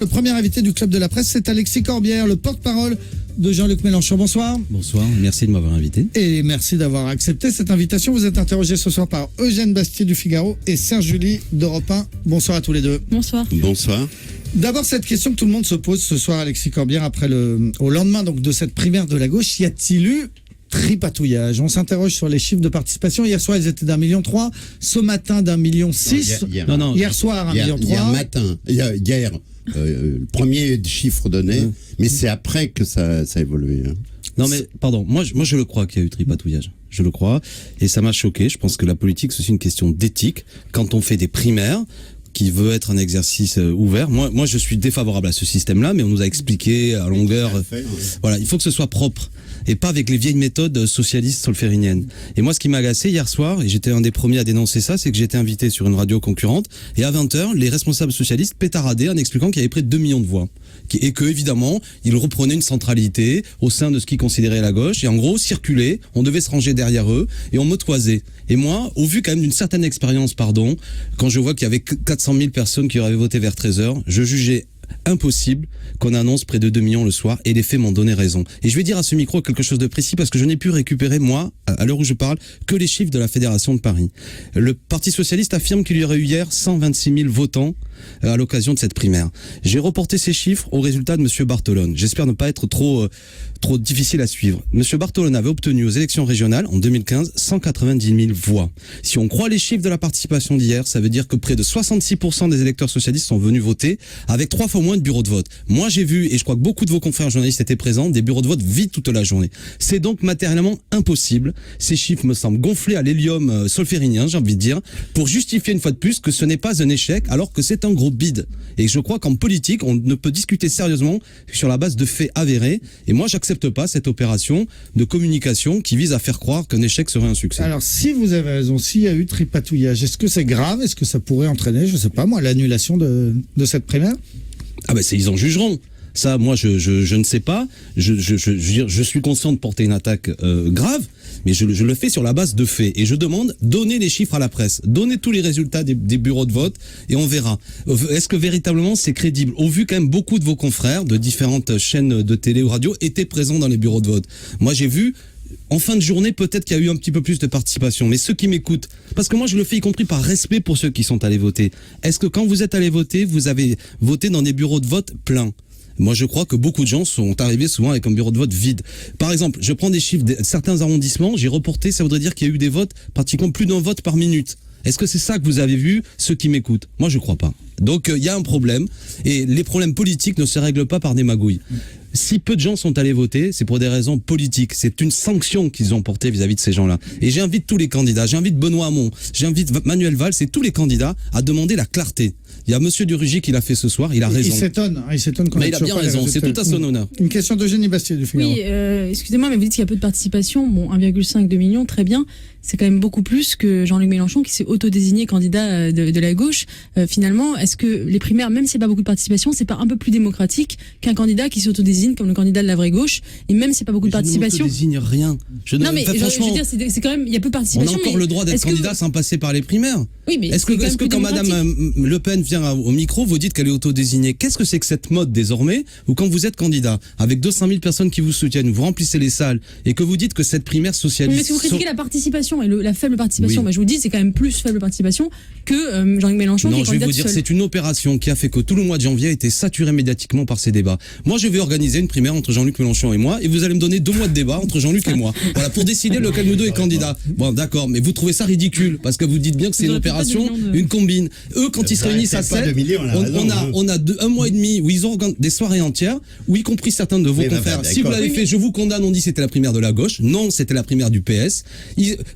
Le premier invité du Club de la Presse, c'est Alexis Corbière, le porte-parole de Jean-Luc Mélenchon. Bonsoir. Bonsoir, merci de m'avoir invité. Et merci d'avoir accepté cette invitation. Vous êtes interrogé ce soir par Eugène Bastier du Figaro et Serge Julie d'Europe 1. Bonsoir à tous les deux. Bonsoir. Bonsoir. D'abord, cette question que tout le monde se pose ce soir, Alexis Corbière, au lendemain donc, de cette primaire de la gauche, y a-t-il eu tripatouillage? On s'interroge sur les chiffres de participation. Hier soir, ils étaient d'1,3 million. Ce matin, d'1,6 million. Hier soir, 1,3 million. Hier matin, hier, premier chiffre donné, mais c'est après que ça a évolué. Non mais, pardon, moi je le crois qu'il y a eu tripatouillage. Je le crois. Et ça m'a choqué. Je pense que la politique, c'est aussi une question d'éthique. Quand on fait des primaires, qui veut être un exercice ouvert. Moi, je suis défavorable à ce système-là, mais on nous a expliqué à longueur. Voilà, il faut que ce soit propre et pas avec les vieilles méthodes socialistes solfériniennes. Et moi, ce qui m'a agacé hier soir, et j'étais un des premiers à dénoncer ça, c'est que j'étais invité sur une radio concurrente et à 20h, les responsables socialistes pétaradaient en expliquant qu'il y avait près de 2 millions de voix. Et que, évidemment, ils reprenaient une centralité au sein de ce qu'ils considéraient la gauche. Et en gros, circuler, on devait se ranger derrière eux et on me toisait. Et moi, au vu quand même d'une certaine expérience, quand je vois qu'il y avait 400 000 personnes qui auraient voté vers 13h, je jugeais impossible qu'on annonce près de 2 millions le soir, et les faits m'ont donné raison. Et je vais dire à ce micro quelque chose de précis parce que je n'ai pu récupérer, moi, à l'heure où je parle, que les chiffres de la Fédération de Paris. Le Parti Socialiste affirme qu'il y aurait eu hier 126 000 votants à l'occasion de cette primaire. J'ai reporté ces chiffres au résultat de M. Bartolone. J'espère ne pas être trop difficile à suivre. M. Bartolone avait obtenu aux élections régionales, en 2015, 190 000 voix. Si on croit les chiffres de la participation d'hier, ça veut dire que près de 66% des électeurs socialistes sont venus voter avec 3 fois moins de bureaux de vote. Moi, j'ai vu, et je crois que beaucoup de vos confrères journalistes étaient présents, des bureaux de vote vides toute la journée. C'est donc matériellement impossible. Ces chiffres me semblent gonflés à l'hélium solférinien, j'ai envie de dire, pour justifier une fois de plus que ce n'est pas un échec, alors que c'est un gros bide. Et je crois qu'en politique, on ne peut discuter sérieusement sur la base de faits avérés. Et moi, j'accepte pas cette opération de communication qui vise à faire croire qu'un échec serait un succès. Alors, si vous avez raison, s'il y a eu tripatouillage, est-ce que c'est grave? Est-ce que ça pourrait entraîner, je sais pas moi, l'annulation de cette primaire? Ah ben, ils en jugeront. Ça, moi, je ne sais pas. Je suis conscient de porter une attaque grave, mais je le fais sur la base de faits. Et je demande, donnez les chiffres à la presse, donnez tous les résultats des bureaux de vote, et on verra. Est-ce que véritablement c'est crédible? Au vu quand même beaucoup de vos confrères de différentes chaînes de télé ou radio étaient présents dans les bureaux de vote. Moi, j'ai vu. En fin de journée, peut-être qu'il y a eu un petit peu plus de participation. Mais ceux qui m'écoutent, parce que moi je le fais y compris par respect pour ceux qui sont allés voter. Est-ce que quand vous êtes allés voter, vous avez voté dans des bureaux de vote pleins? Moi, je crois que beaucoup de gens sont arrivés souvent avec un bureau de vote vide. Par exemple, je prends des chiffres de certains arrondissements, j'ai reporté, ça voudrait dire qu'il y a eu des votes, pratiquement plus d'un vote par minute. Est-ce que c'est ça que vous avez vu, ceux qui m'écoutent? Moi, je crois pas. Donc, il y a un problème, et les problèmes politiques ne se règlent pas par des magouilles. Si peu de gens sont allés voter, c'est pour des raisons politiques. C'est une sanction qu'ils ont portée vis-à-vis de ces gens-là. Et j'invite tous les candidats, j'invite Benoît Hamon, j'invite Manuel Valls et tous les candidats à demander la clarté. Il y a Monsieur Durugy qui l'a fait ce soir, il a raison. Il s'étonne qu'on mais il a bien raison, c'est tout à son honneur. Une question d'Eugénie Bastier du Figaro. Oui, excusez-moi, mais vous dites qu'il y a peu de participation. Bon, 1,5-2 millions, très bien. C'est quand même beaucoup plus que Jean-Luc Mélenchon qui s'est autodésigné candidat de la gauche. Finalement, est-ce que les primaires, même s'il n'y a pas beaucoup de participation, c'est pas un peu plus démocratique qu'un candidat qui s'autodésigne comme le candidat de la vraie gauche? Et même s'il n'y a pas beaucoup de participation. Je ne rien. Non, mais je veux dire, c'est quand même, il y a peu de participation. On a encore le droit d'être candidat sans passer par les primaires. Oui, mais est-ce que quand Madame Le Pen vient au micro, vous dites qu'elle est autodésignée? Qu'est-ce que c'est que cette mode désormais où quand vous êtes candidat avec 200 000 personnes qui vous soutiennent, vous remplissez les salles et que vous dites que cette primaire socialiste. Mais si vous critiquez la participation et la faible participation, oui. bah, je vous dis, c'est quand même plus faible participation que Jean-Luc Mélenchon qui est candidat. Non, je vais vous dire, c'est une opération qui a fait que tout le mois de janvier a été saturé médiatiquement par ces débats. Moi, je vais organiser une primaire entre Jean-Luc Mélenchon et moi, et vous allez me donner 2 mois de débat entre Jean-Luc et moi. Voilà, pour décider lequel nous deux est candidat. Bon, d'accord, mais vous trouvez ça ridicule, parce que vous dites bien que c'est une opération, une combine. Eux, quand ils se réunissent à 7, on a 1 mois et demi où ils ont des soirées entières, où y compris certains de vos confrères. Si vous l'avez fait, je vous condamne, on dit c'était la primaire de la gauche. Non, c'était la primaire du PS.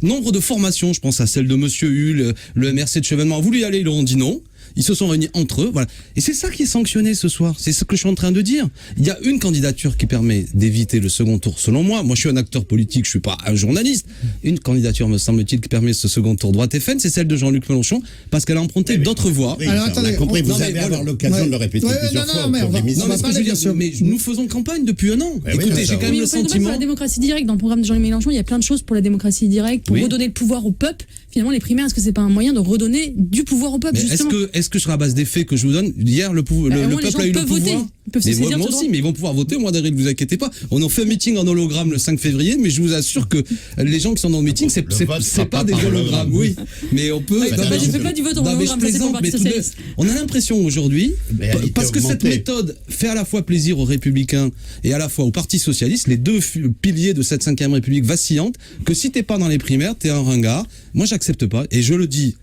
Nombre de formations, je pense à celle de Monsieur Hull, le MRC de Chevènement, a voulu y aller, ils leur ont dit non. Ils se sont réunis entre eux, voilà. Et c'est ça qui est sanctionné ce soir. C'est ce que je suis en train de dire. Il y a une candidature qui permet d'éviter le second tour, selon moi. Moi, je suis un acteur politique, je suis pas un journaliste. Une candidature, me semble-t-il, qui permet ce second tour droite FN, c'est celle de Jean-Luc Mélenchon, parce qu'elle a emprunté d'autres voies. Oui, alors, attendez, compris, vous allez avoir l'occasion de le répéter plusieurs fois. Mais nous faisons campagne depuis 1 an. Écoutez, j'ai quand même le sentiment. La démocratie directe, dans le programme de Jean-Luc Mélenchon, il y a plein de choses pour la démocratie directe, pour redonner le pouvoir au peuple. Finalement, les primaires, est-ce que c'est pas un moyen de redonner du pouvoir au peuple, justement? est-ce que sur la base des faits que je vous donne, hier, le au moins, les peuple gens a eu le peuvent voter. pouvoir. Ils peuvent se Mais saisir moi ce aussi, droit. mais ils vont pouvoir voter au mois d'avril, ne vous inquiétez pas. On en fait un meeting en hologramme le 5 février, mais je vous assure que les gens qui sont dans le meeting, c'est Le vote sera pas pas des par hologrammes. Oui, mais on peut. Bah, je fais pas du vote en Non, mais je hologramme, ça, c'est pour le plaisante, mais Parti tout de même, socialiste. on a l'impression aujourd'hui, Réalité parce que cette augmentée. méthode fait à la fois plaisir aux Républicains et à la fois au Parti socialiste, les deux piliers de cette 5e République vacillante, que si t'es pas dans les primaires, t'es un ringard. Moi, j'accepte pas, et je le dis.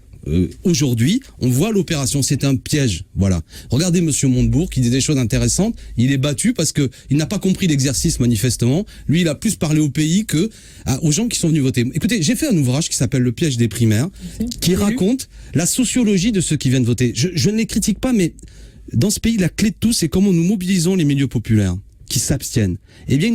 Aujourd'hui, on voit l'opération, c'est un piège. Voilà. Regardez Monsieur Montebourg qui dit des choses intéressantes. Il est battu parce que il n'a pas compris l'exercice manifestement. Lui, il a plus parlé au pays que aux gens qui sont venus voter. Écoutez, j'ai fait un ouvrage qui s'appelle Le piège des primaires, qui raconte la sociologie de ceux qui viennent voter. Je ne les critique pas, mais dans ce pays, la clé de tout, c'est comment nous mobilisons les milieux populaires qui s'abstiennent. Eh bien,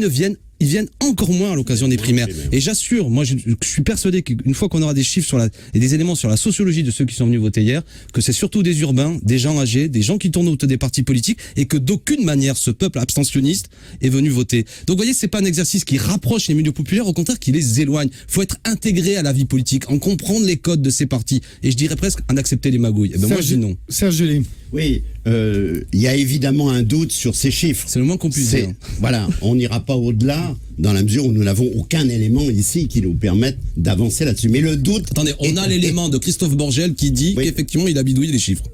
ils viennent encore moins à l'occasion des primaires. Et j'assure, moi je suis persuadé qu'une fois qu'on aura des chiffres et des éléments sur la sociologie de ceux qui sont venus voter hier, que c'est surtout des urbains, des gens âgés, des gens qui tournent autour des partis politiques, et que d'aucune manière ce peuple abstentionniste est venu voter. Donc vous voyez, c'est pas un exercice qui rapproche les milieux populaires, au contraire qui les éloigne. Faut être intégré à la vie politique, en comprendre les codes de ces partis, et je dirais presque en accepter les magouilles. Eh ben moi je dis non. Serge Julie. Oui, il y a évidemment un doute sur ces chiffres. C'est le moins qu'on puisse dire. Voilà, on n'ira pas au-delà dans la mesure où nous n'avons aucun élément ici qui nous permette d'avancer là-dessus. Mais le doute... Attendez, on a l'élément de Christophe Borgel qui dit qu'effectivement il a bidouillé les chiffres.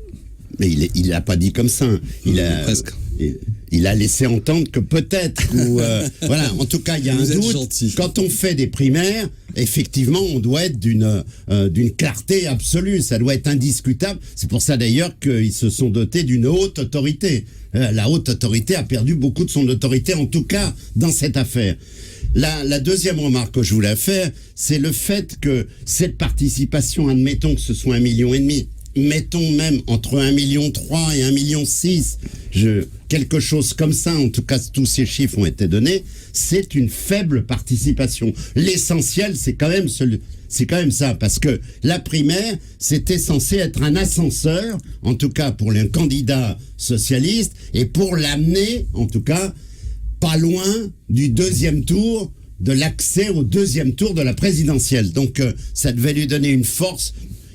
Mais il l'a pas dit comme ça. Presque. Il a laissé entendre que peut-être, voilà, en tout cas, il y a Vous un êtes doute. gentil. Quand on fait des primaires, effectivement, on doit être d'une clarté absolue. Ça doit être indiscutable. C'est pour ça d'ailleurs qu'ils se sont dotés d'une haute autorité. La haute autorité a perdu beaucoup de son autorité, en tout cas dans cette affaire. La deuxième remarque que je voulais faire, c'est le fait que cette participation, admettons que ce soit 1,5 million, mettons même entre 1,3 million et 1,6 million, quelque chose comme ça, en tout cas tous ces chiffres ont été donnés, c'est une faible participation. L'essentiel, c'est quand même ça, parce que la primaire, c'était censé être un ascenseur, en tout cas pour les candidats socialistes, et pour l'amener, en tout cas, pas loin du deuxième tour, de l'accès au deuxième tour de la présidentielle. Donc ça devait lui donner une force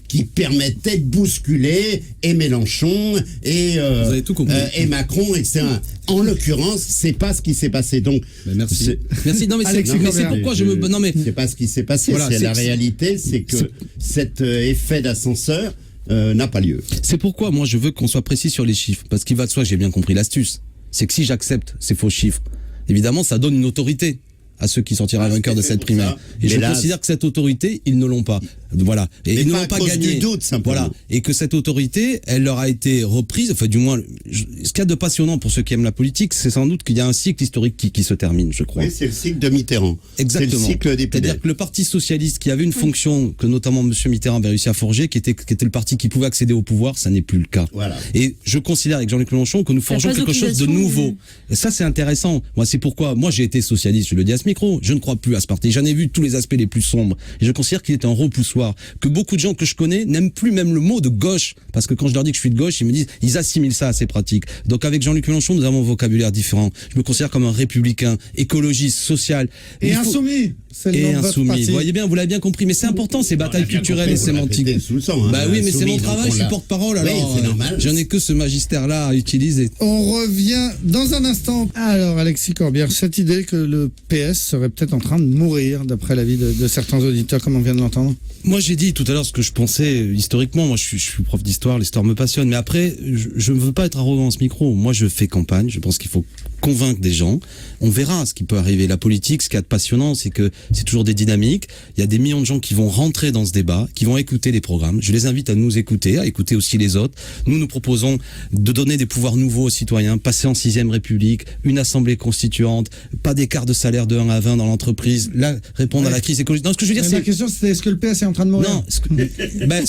qui permettait de bousculer et Mélenchon et, Vous avez tout compris. et Macron, etc. En l'occurrence, c'est pas ce qui s'est passé. Donc, Merci. Merci. Non mais c'est pourquoi je me. Non mais c'est pas ce qui s'est passé. Voilà, c'est la c'est- réalité, c'est que cet effet d'ascenseur n'a pas lieu. c'est pourquoi moi je veux qu'on soit précis sur les chiffres, parce qu'il va de soi, j'ai bien compris l'astuce. C'est que si j'accepte ces faux chiffres, évidemment, ça donne une autorité à ceux qui sortiront vainqueurs de cette primaire. Et Mais je là, considère que cette autorité, ils ne l'ont pas. Voilà. Et Mais ils ne pas l'ont à pas cause gagné. du doute, simplement. Voilà. Et que cette autorité, elle leur a été reprise, enfin, du moins, ce qu'il y a de passionnant pour ceux qui aiment la politique, c'est sans doute qu'il y a un cycle historique qui se termine, je crois. Oui, c'est le cycle de Mitterrand. Exactement. C'est le cycle des C'est-à-dire PDL. que le Parti socialiste qui avait une fonction que notamment M. Mitterrand avait réussi à forger, qui était le parti qui pouvait accéder au pouvoir, ça n'est plus le cas. Voilà. Et je considère avec Jean-Luc Mélenchon que nous forgeons pas quelque chose de d'occupation, nouveau. Et ça, c'est intéressant. Moi, c'est pourquoi, moi, j'ai été socialiste, je le dis à ce micro. Je ne crois plus à ce parti. J'en ai vu tous les aspects les plus sombres. Et je considère qu'il est un repoussoir. Que beaucoup de gens que je connais n'aiment plus même le mot de gauche. Parce que quand je leur dis que je suis de gauche, ils me disent, ils assimilent ça à ces pratiques. Donc, avec Jean-Luc Mélenchon, nous avons un vocabulaire différent. Je me considère comme un républicain, écologiste, social. Et Il faut- insoumis. C'est le Et nom de votre insoumis. parti. Vous voyez bien, vous l'avez bien compris. Mais c'est important, ces batailles culturelles et sémantiques. Sous le sang, hein, Bah oui, mais c'est insoumis, mon donc travail, on je suis l'a- porte-parole, Oui, alors c'est normal. j'en ai que ce magistère-là à utiliser. On revient dans un instant. Alors, Alexis Corbière, cette idée que le PS serait peut-être en train de mourir, d'après l'avis de certains auditeurs, comme on vient de l'entendre. Moi, j'ai dit tout à l'heure ce que je pensais historiquement. Moi, je suis prof d'histoire, l'histoire me passionne. Mais après, je ne veux pas être arrogant dans ce micro. Moi, je fais campagne. Je pense qu'il faut convaincre des gens. On verra ce qui peut arriver. La politique, ce qu'il y a de passionnant, c'est que c'est toujours des dynamiques. Il y a des millions de gens qui vont rentrer dans ce débat, qui vont écouter les programmes. Je les invite à nous écouter, à écouter aussi les autres. Nous proposons de donner des pouvoirs nouveaux aux citoyens, passer en 6e République, une assemblée constituante, pas d'écart de salaire de 1 à 20 dans l'entreprise, là, répondre à la crise écologique. Non, ce que je veux dire, Mais c'est ma question, c'était est-ce que le PS est en train de mourir? non, ce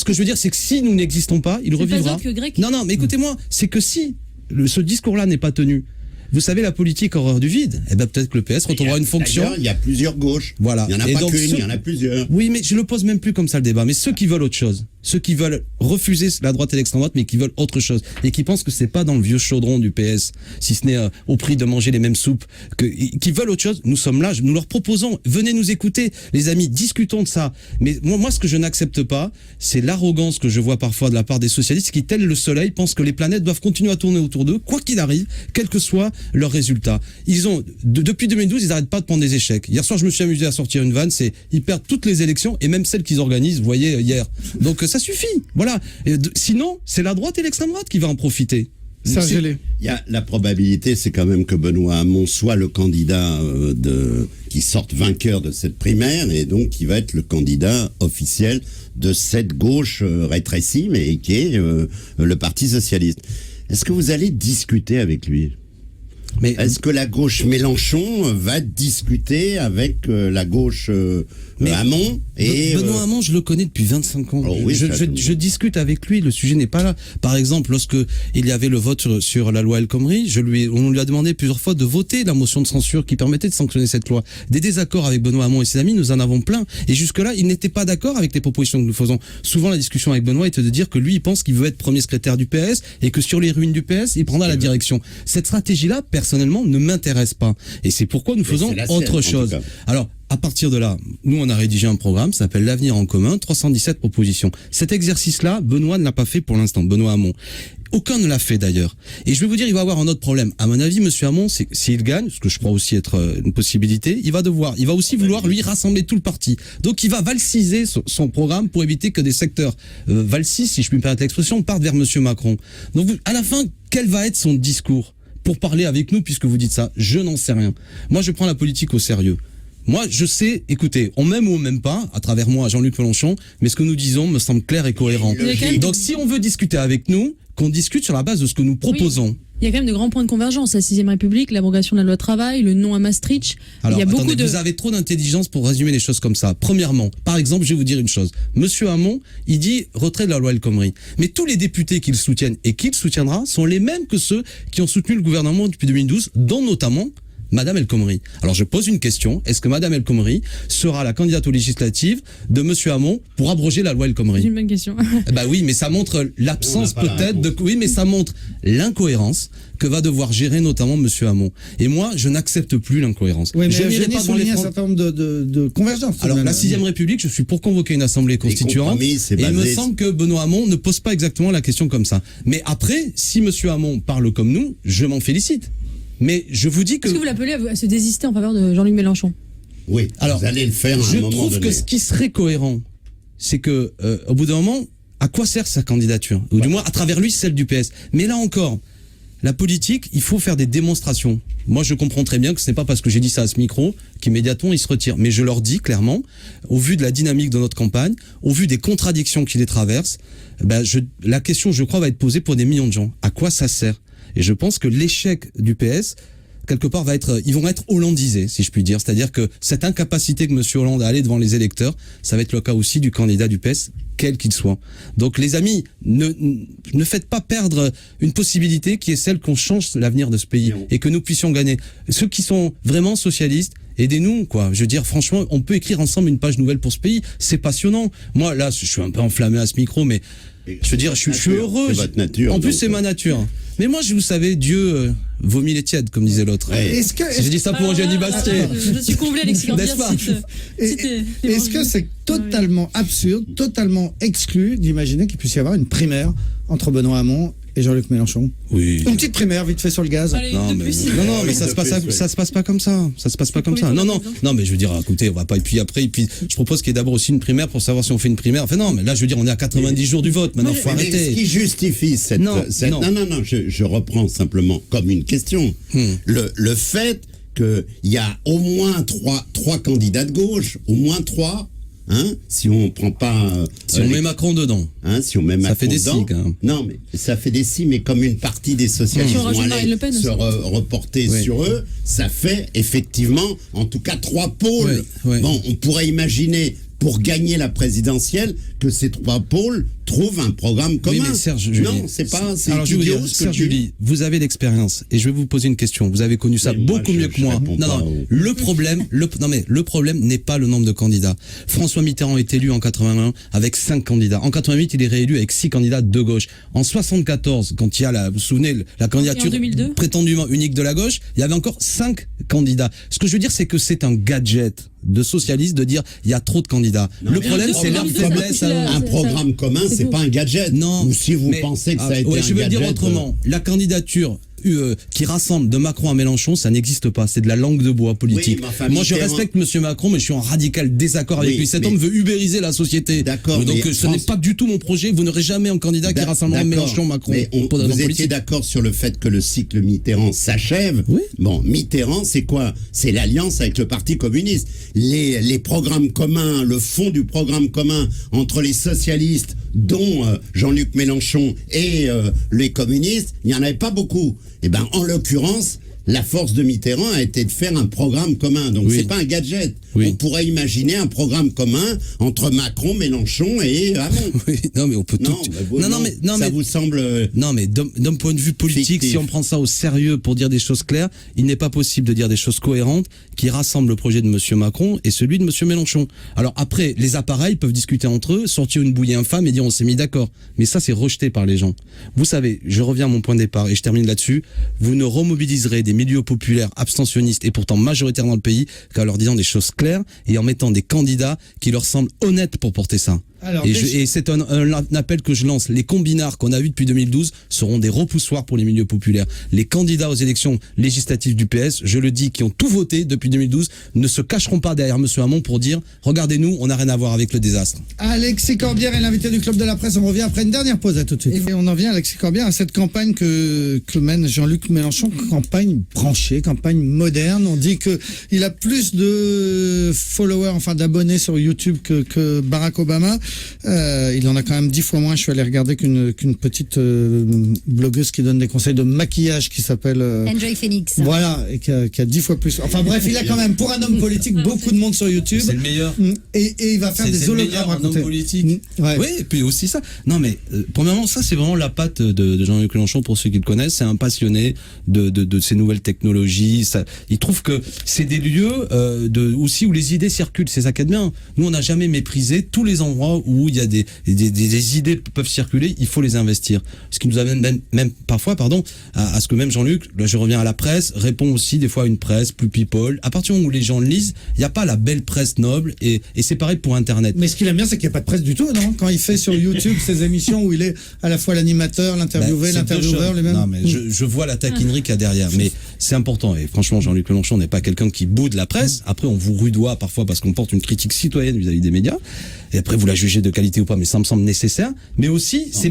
que je veux dire, c'est que si nous n'existons pas, il C'est pas revivra. Zoc grec. Non, mais écoutez-moi, c'est que si ce discours-là n'est pas tenu, vous savez, la politique horreur du vide, eh ben peut-être que le PS retrouvera une fonction. D'ailleurs, il y a plusieurs gauches. Voilà. Il n'y en a Et pas donc, qu'une, ceux- il y en a plusieurs. Oui, mais je ne pose même plus comme ça le débat. Mais ceux qui veulent autre chose, ceux qui veulent refuser la droite et l'extrême droite, mais qui veulent autre chose et qui pensent que c'est pas dans le vieux chaudron du PS, si ce n'est au prix de manger les mêmes soupes, qui veulent autre chose. Nous sommes là, nous leur proposons, venez nous écouter, les amis, discutons de ça. Mais moi, ce que je n'accepte pas, c'est l'arrogance que je vois parfois de la part des socialistes qui, tel le soleil, pensent que les planètes doivent continuer à tourner autour d'eux, quoi qu'il arrive, quel que soit leur résultat. Depuis 2012, ils n'arrêtent pas de prendre des échecs. Hier soir, je me suis amusé à sortir une vanne, c'est ils perdent toutes les élections et même celles qu'ils organisent, vous voyez, hier. Donc ça suffit, voilà. Sinon, c'est la droite et l'extrême droite qui va en profiter. Serge Gélé. Il y a la probabilité, c'est quand même que Benoît Hamon soit le candidat qui sorte vainqueur de cette primaire et donc qui va être le candidat officiel de cette gauche rétrécie, mais qui est le Parti socialiste. Est-ce que vous allez discuter avec lui ? Mais est-ce que la gauche Mélenchon va discuter avec la gauche Hamon et Benoît Hamon, je le connais depuis 25 ans. Oh oui, je discute avec lui, le sujet n'est pas là. Par exemple, lorsque il y avait le vote sur la loi El Khomri, on lui a demandé plusieurs fois de voter la motion de censure qui permettait de sanctionner cette loi. Des désaccords avec Benoît Hamon et ses amis, nous en avons plein. Et jusque-là, il n'était pas d'accord avec les propositions que nous faisons. Souvent, la discussion avec Benoît était de dire que lui, il pense qu'il veut être premier secrétaire du PS et que sur les ruines du PS, il prendra la direction. Cette stratégie-là, personnellement, ne m'intéresse pas. Et c'est pourquoi nous faisons autre chose. Alors, à partir de là, nous, on a rédigé un programme, ça s'appelle l'Avenir en commun, 317 propositions. Cet exercice-là, Benoît ne l'a pas fait pour l'instant, Benoît Hamon. Aucun ne l'a fait d'ailleurs. Et je vais vous dire, il va avoir un autre problème. À mon avis, monsieur Hamon, s'il gagne, ce que je crois aussi être une possibilité, il va aussi vouloir, lui, rassembler tout le parti. Donc, il va valsiser son programme pour éviter que des secteurs valsistes, si je puis me permettre l'expression, partent vers monsieur Macron. Donc, à la fin, quel va être son discours pour parler avec nous, puisque vous dites ça? Je n'en sais rien. Moi, je prends la politique au sérieux. Moi, je sais, écoutez, on m'aime ou on m'aime pas, à travers moi, Jean-Luc Mélenchon, mais ce que nous disons me semble clair et cohérent. Donc, si on veut discuter avec nous, qu'on discute sur la base de ce que nous proposons. Oui. Il y a quand même de grands points de convergence. La 6ème République, l'abrogation de la loi travail, le non à Maastricht. Alors, il y a beaucoup vous avez trop d'intelligence pour résumer les choses comme ça. Premièrement, par exemple, je vais vous dire une chose. Monsieur Hamon, il dit retrait de la loi El Khomri. Mais tous les députés qu'il soutienne et qu'il soutiendra sont les mêmes que ceux qui ont soutenu le gouvernement depuis 2012, dont notamment Madame El Khomri. Alors je pose une question, est-ce que Madame El Khomri sera la candidate aux législatives de Monsieur Hamon pour abroger la loi El Khomri? C'est une bonne question. Bah oui, mais ça montre l'absence peut-être de... Oui, mais ça montre l'incohérence que va devoir gérer notamment Monsieur Hamon. Et moi, je n'accepte plus l'incohérence. Oui, mais je n'irai pas dans les un certain nombre de convergences. Alors, la 6ème République, je suis pour convoquer une assemblée constituante. Et il me semble que Benoît Hamon ne pose pas exactement la question comme ça. Mais après, si Monsieur Hamon parle comme nous, je m'en félicite. Mais je vous dis que... Est-ce que vous l'appelez à se désister en faveur de Jean-Luc Mélenchon? Oui, alors, vous allez le faire à un moment donné. Je trouve que ce qui serait cohérent, c'est que, au bout d'un moment, à quoi sert sa candidature? Ou du moins, à travers lui, celle du PS. Mais là encore, la politique, il faut faire des démonstrations. Moi, je comprends très bien que ce n'est pas parce que j'ai dit ça à ce micro qu'immédiatement, il se retire. Mais je leur dis clairement, au vu de la dynamique de notre campagne, au vu des contradictions qui les traversent, la question, je crois, va être posée pour des millions de gens. À quoi ça sert? Et je pense que l'échec du PS, quelque part, ils vont être hollandisés, si je puis dire. C'est-à-dire que cette incapacité que M. Hollande a à aller devant les électeurs, ça va être le cas aussi du candidat du PS, quel qu'il soit. Donc, les amis, ne faites pas perdre une possibilité qui est celle qu'on change l'avenir de ce pays et que nous puissions gagner. Ceux qui sont vraiment socialistes, aidez-nous, quoi. Je veux dire, franchement, on peut écrire ensemble une page nouvelle pour ce pays. C'est passionnant. Moi, là, je suis un peu enflammé à ce micro, mais je veux dire, je suis heureux. C'est votre nature. En plus, c'est ma nature. Mais moi, vous savez, Dieu vomit les tièdes, comme disait l'autre. Ouais. J'ai dit ça pour Eugénie Bastier. Je suis comblé, Alexis Corbière. Est-ce que c'est totalement absurde, totalement exclu d'imaginer qu'il puisse y avoir une primaire entre Benoît Hamon et Jean-Luc Mélenchon? Oui. Une petite primaire, vite fait sur le gaz. Allez, Non, mais ça se passe pas comme ça. Ça se passe pas comme ça. Non, mais je veux dire, écoutez, on va pas. Et puis après, je propose qu'il y ait d'abord aussi une primaire pour savoir si on fait une primaire. Enfin, non, mais là, je veux dire, on est à 90 jours du vote. Maintenant, faut arrêter. Ce qui justifie cette. Non, je reprends simplement comme une question. Le fait qu'il y a au moins trois candidats de gauche, au moins trois. Si on prend pas... si on met Macron dedans. Si on met Macron ça fait des dedans, si, quand même. Non, mais ça fait des si, mais comme une partie des socialistes vont aller se reporter sur eux, ça fait effectivement, en tout cas, 3 pôles. Oui. Bon, on pourrait imaginer, pour gagner la présidentielle, que ces 3 pôles trouve un programme commun. Oui, mais Serge Julie, non, c'est pas. C'est alors je veux idiot dire, ce que Serge tu dis. Julie, vous avez l'expérience et je vais vous poser une question. Vous avez connu ça Mais moi, beaucoup je- mieux que je moi. réponds Non, pas non. au- Le problème, le problème n'est pas le nombre de candidats. François Mitterrand est élu en 81 avec 5 candidats. En 88, il est réélu avec 6 candidats de gauche. En 74, quand il y a vous vous souvenez, la candidature 2002. prétendument unique de la gauche, il y avait encore 5 candidats. Ce que je veux dire, c'est que c'est un gadget de socialistes de dire il y a trop de candidats. Non, le mais problème, un c'est leur programme, faiblesse. c'est la- Un programme commun, c'est c'est faux. pas un gadget. Non. Ou si vous mais- pensez que ça a été ouais, un je veux le gadget. dire autrement. La candidature qui rassemble de Macron à Mélenchon, ça n'existe pas. C'est de la langue de bois politique. Oui, mais enfin, Moi, je Mitterrand- respecte Monsieur Macron, mais je suis en radical désaccord avec Oui, lui. Cet mais- homme veut ubériser la société. D'accord, Donc, mais ce n'est France- pas du tout mon projet. Vous n'aurez jamais un candidat qui rassemblera D'accord. Mélenchon, Macron. Mais Pour des raisons vous étiez politiques. d'accord sur le fait que le cycle Mitterrand s'achève. Oui. Bon, Mitterrand, c'est quoi? C'est l'alliance avec le Parti communiste. Les programmes communs, le fond du programme commun entre les socialistes, dont Jean-Luc Mélenchon, et les communistes, il n'y en avait pas beaucoup. Et ben, en l'occurrence, la force de Mitterrand a été de faire un programme commun. Donc, Oui. c'est pas un gadget. Oui. On pourrait imaginer un programme commun entre Macron, Mélenchon et Hamon. Oui, non, mais on peut Non, tout. bah, vous, non, ça mais vous semble. non, mais d'un point de vue politique, Fictif. si on prend ça au sérieux pour dire des choses claires, il n'est pas possible de dire des choses cohérentes qui rassemblent le projet de Monsieur Macron et celui de Monsieur Mélenchon. Alors après, les appareils peuvent discuter entre eux, sortir une bouillie infâme et dire on s'est mis d'accord. Mais ça, c'est rejeté par les gens. Vous savez, je reviens à mon point de départ et je termine là-dessus. Vous ne remobiliserez des milieux populaires abstentionnistes et pourtant majoritaires dans le pays qu'en leur disant des choses claires et en mettant des candidats qui leur semblent honnêtes pour porter ça. Alors, Et c'est un appel que je lance. Les combinards qu'on a vus depuis 2012 seront des repoussoirs pour les milieux populaires. Les candidats aux élections législatives du PS, je le dis, qui ont tout voté depuis 2012, ne se cacheront pas derrière Monsieur Hamon pour dire « Regardez-nous, on n'a rien à voir avec le désastre ». Alexis Corbière est l'invité du Club de la Presse. On revient après une dernière pause. À tout de suite. Et on en vient, Alexis Corbière, à cette campagne que mène Jean-Luc Mélenchon, campagne branchée, campagne moderne. On dit que il a plus de followers, enfin d'abonnés sur YouTube que Barack Obama. Il en a quand même 10 fois moins. Je suis allé regarder qu'une petite blogueuse qui donne des conseils de maquillage qui s'appelle Enjoy Phoenix. voilà, et qui a 10 fois plus. Enfin bref, il a quand même, pour un homme politique, beaucoup de monde sur YouTube. C'est le meilleur. Et il va faire C'est des le hologrammes meilleur, un homme racontés. politique. Ouais. Oui, et puis aussi ça. Non, mais premièrement, ça c'est vraiment la patte de Jean-Luc Mélenchon pour ceux qui le connaissent. C'est un passionné de ces nouvelles technologies. Ça, il trouve que c'est des lieux aussi où les idées circulent. C'est ça qui est bien. Nous, on n'a jamais méprisé tous les endroits où il y a des idées peuvent circuler. Il faut les investir. Ce qui nous amène même parfois, à ce que même Jean-Luc, là je reviens à la presse, répond aussi des fois à une presse plus people. À partir du moment où les gens le lisent, il n'y a pas la belle presse noble et c'est pareil pour Internet. Mais ce qu'il aime bien, c'est qu'il n'y a pas de presse du tout, non? Quand il fait sur YouTube ses émissions où il est à la fois l'animateur, l'interviewé, C'est l'intervieweur, deux les mêmes. choses. Non, mais je vois la taquinerie qu'il y a derrière. Mais c'est important. Et franchement, Jean-Luc Mélenchon n'est pas quelqu'un qui boude la presse. Après, on vous rudoie parfois parce qu'on porte une critique citoyenne vis-à-vis des médias. Et après, vous la jugez de qualité ou pas, mais ça me semble nécessaire. Mais aussi, c'est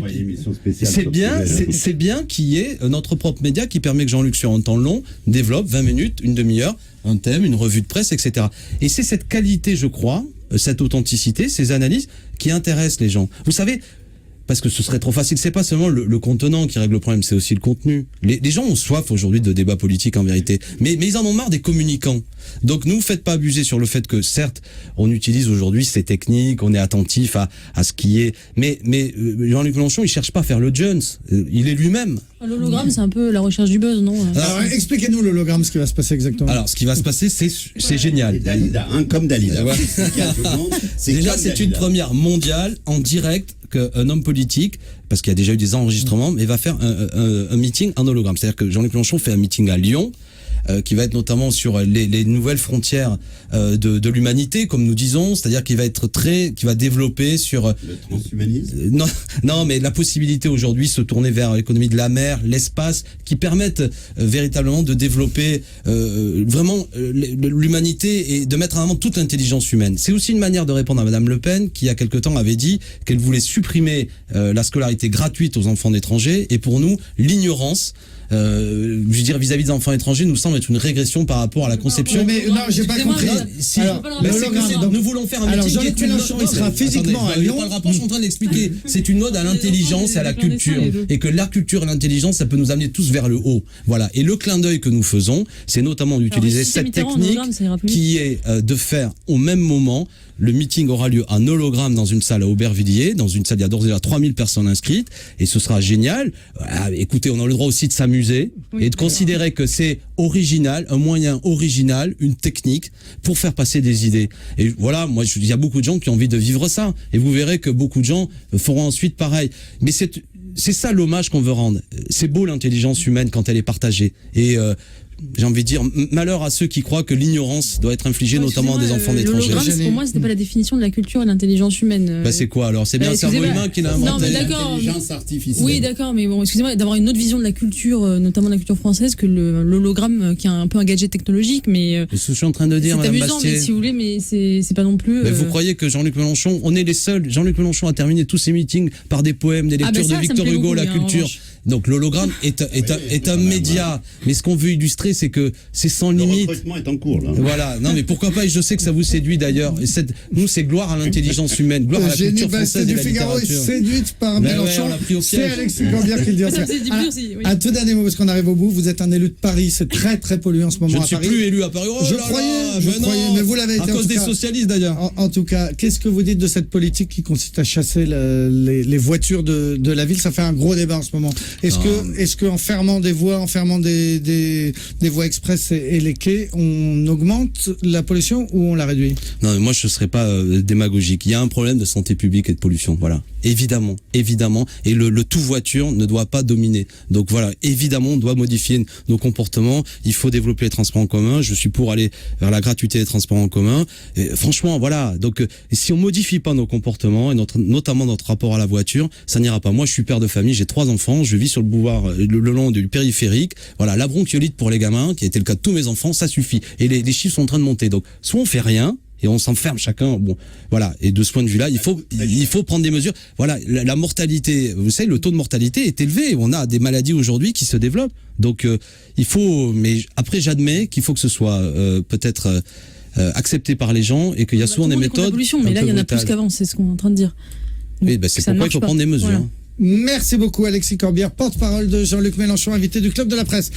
bien qu'il y ait notre propre média qui permet que Jean-Luc, sur un temps long, développe 20 minutes, une demi-heure, un thème, une revue de presse, etc. Et c'est cette qualité, je crois, cette authenticité, ces analyses qui intéressent les gens. Vous savez, parce que ce serait trop facile. C'est pas seulement le contenant qui règle le problème, c'est aussi le contenu. Les gens ont soif aujourd'hui de débats politiques en vérité, mais ils en ont marre des communicants. Donc nous, faites pas abuser sur le fait que certes, on utilise aujourd'hui ces techniques, on est attentif à ce qui est. Mais Jean-Luc Mélenchon, il cherche pas à faire le Jones. Il est lui-même. L'hologramme, c'est un peu la recherche du buzz, non? Alors, expliquez-nous l'hologramme, ce qui va se passer exactement. Alors, ce qui va se passer, c'est génial. Dalida, comme Dalida. Ouais. Déjà, comme c'est Dalida. une première mondiale en direct qu'un homme politique, parce qu'il y a déjà eu des enregistrements, mais va faire un meeting en hologramme. C'est-à-dire que Jean-Luc Mélenchon fait un meeting à Lyon, qui va être notamment sur les nouvelles frontières de l'humanité, comme nous disons, c'est-à-dire qu'il va développer sur Le transhumanisme. non, mais la possibilité aujourd'hui de se tourner vers l'économie de la mer, l'espace, qui permettent véritablement de développer vraiment l'humanité et de mettre en avant toute l'intelligence humaine. C'est aussi une manière de répondre à Madame Le Pen, qui il y a quelque temps avait dit qu'elle voulait supprimer la scolarité gratuite aux enfants d'étrangers, et pour nous, l'ignorance je veux dire vis-à-vis des enfants étrangers, nous semble être une régression par rapport à la conception. Mais non, j'ai pas Excusez-moi, compris. mais- Si, Alors, mais le c'est que hologramme, donc- nous voulons faire un Alors, meeting qui Jean-Luc est une Mélenchon, ode- il sera Non, mais physiquement attendez, à Lyon. Pas le rapport, je suis en train d'expliquer. C'est une ode à l'intelligence et à la culture. Et que la culture et l'intelligence, ça peut nous amener tous vers le haut. Voilà. Et le clin d'œil que nous faisons, c'est notamment d'utiliser si c'est cette Mitterrand en technique hologramme, ça ira plus vite. qui est de faire au même moment. Le meeting aura lieu en hologramme dans une salle à Aubervilliers, dans une salle, il y a d'ores et déjà 3000 personnes inscrites, et ce sera génial. Voilà, écoutez, on a le droit aussi de s'amuser Oui, et de considérer que c'est original, un moyen original, une technique pour faire passer des idées. Et voilà, moi, il y a beaucoup de gens qui ont envie de vivre ça, et vous verrez que beaucoup de gens feront ensuite pareil. Mais c'est ça l'hommage qu'on veut rendre. C'est beau l'intelligence humaine quand elle est partagée. Et j'ai envie de dire, malheur à ceux qui croient que l'ignorance doit être infligée notamment à des enfants d'étrangers. L'hologramme, pour moi, c'était pas la définition de la culture et de l'intelligence humaine. Bah c'est quoi alors? C'est bien le cerveau excusez-moi. humain qui l'a Non, mais inventé. d'accord. L'intelligence artificielle. Oui, d'accord, mais bon, excusez-moi, d'avoir une autre vision de la culture, notamment de la culture française, que l'hologramme, qui est un peu un gadget technologique, mais C'est ce que je suis en train de dire, c'est Madame amusant, Bastier. mais si vous voulez, mais c'est pas non plus. Mais vous croyez que Jean-Luc Mélenchon, on est les seuls, Jean-Luc Mélenchon a terminé tous ses meetings par des poèmes, des Ah, lectures ben ça de me Victor plaît Hugo, beaucoup, la oui, en culture. revanche. Donc l'hologramme est un média. Mais ce qu'on veut illustrer, c'est que c'est sans Le limite. recrutement est en cours, là. Voilà, non mais pourquoi pas, et je sais que ça vous séduit d'ailleurs. Et nous c'est gloire à l'intelligence humaine, gloire à la Eugénie culture Bastier française et du la Figaro est littérature. séduite par Mais ouais, Mélenchon. on l'a pris au C'est piège. Alexis Corbière qui le dit. Ça me faisait du bien aussi, oui. Un tout dernier mot, parce qu'on arrive au bout. Vous êtes un élu de Paris. C'est très, très pollué en ce moment Je ne à suis Paris. plus élu à Paris. Oh Je là croyais, là, je mais croyais, non. mais vous l'avez été, À en cause tout des cas. socialistes d'ailleurs. En tout cas, qu'est-ce que vous dites de cette politique qui consiste à chasser les voitures de la ville? Ça fait un gros débat en ce moment. Est-ce que en fermant des voies, en fermant des voies express et les quais, on augmente la pollution ou on la réduit? Non, mais moi je ne serais pas démagogique. Il y a un problème de santé publique et de pollution. Voilà. Évidemment. Et le tout voiture ne doit pas dominer. Donc voilà, évidemment, on doit modifier nos comportements. Il faut développer les transports en commun. Je suis pour aller vers la gratuité des transports en commun. Et franchement, voilà. Donc si on modifie pas nos comportements et notamment notre rapport à la voiture, ça n'ira pas. Moi, je suis père de famille, j'ai 3 enfants, je vis sur le boulevard le long du périphérique. Voilà, la bronchiolite pour les gamins, qui a été le cas de tous mes enfants, ça suffit. Et les chiffres sont en train de monter. Donc soit on fait rien, et on s'enferme chacun. Bon, voilà. Et de ce point de vue-là, il faut prendre des mesures. Voilà, la mortalité, vous savez, le taux de mortalité est élevé. On a des maladies aujourd'hui qui se développent. Donc, il faut. Mais après, j'admets qu'il faut que ce soit peut-être accepté par les gens et qu'il y a souvent des méthodes. Mais là, il y en a plus qu'avant. C'est ce qu'on est en train de dire. Oui, bah, c'est Ça ne pourquoi il faut marche pas. prendre des mesures. Voilà. Merci beaucoup Alexis Corbière, porte-parole de Jean-Luc Mélenchon, invité du Club de la Presse.